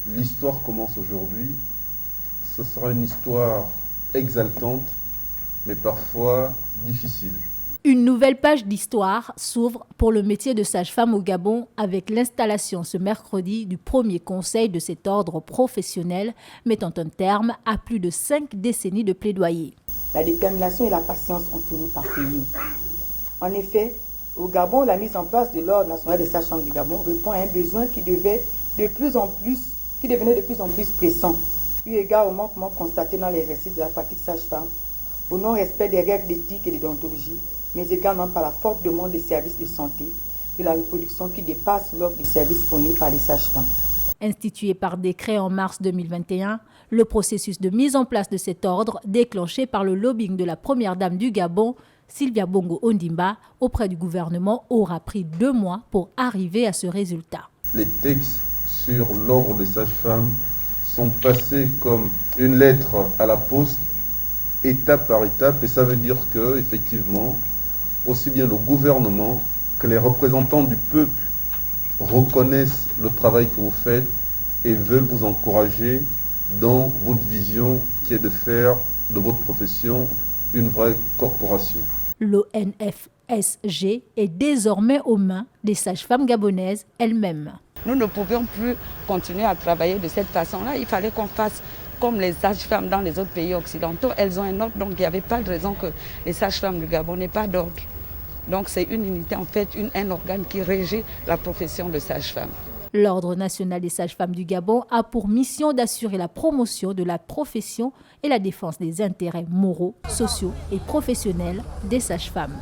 l'histoire commence aujourd'hui. Ce sera une histoire exaltante, mais parfois difficile. Une nouvelle page d'histoire s'ouvre pour le métier de sage-femme au Gabon avec l'installation ce mercredi du premier conseil de cet ordre professionnel, mettant un terme à plus de 5 décennies de plaidoyer. La détermination et la patience ont fini par payer. En effet, au Gabon, la mise en place de l'Ordre national des sages-femmes du Gabon répond à un besoin qui devenait de plus en plus pressant, eu égard au manquement constaté dans l'exercice de la pratique sage-femme, au non-respect des règles d'éthique et de déontologie, mais également par la forte demande des services de santé, de la reproduction qui dépasse l'offre de services fournis par les sages-femmes. Institué par décret en mars 2021, le processus de mise en place de cet ordre, déclenché par le lobbying de la première dame du Gabon, Sylvia Bongo Ondimba, auprès du gouvernement, aura pris 2 mois pour arriver à ce résultat. Les textes sur l'ordre des sages-femmes sont passés comme une lettre à la poste, étape par étape, et ça veut dire que, effectivement, aussi bien le gouvernement que les représentants du peuple reconnaissent le travail que vous faites et veulent vous encourager dans votre vision qui est de faire de votre profession une vraie corporation. L'ONFSG est désormais aux mains des sages-femmes gabonaises elles-mêmes. Nous ne pouvions plus continuer à travailler de cette façon-là. Il fallait qu'on fasse comme les sages-femmes dans les autres pays occidentaux. Elles ont un ordre, donc il n'y avait pas de raison que les sages-femmes du Gabon n'aient pas d'ordre. Donc c'est une unité, en fait, un organe qui régit la profession de sage-femme. L'Ordre national des sages-femmes du Gabon a pour mission d'assurer la promotion de la profession et la défense des intérêts moraux, sociaux et professionnels des sages-femmes.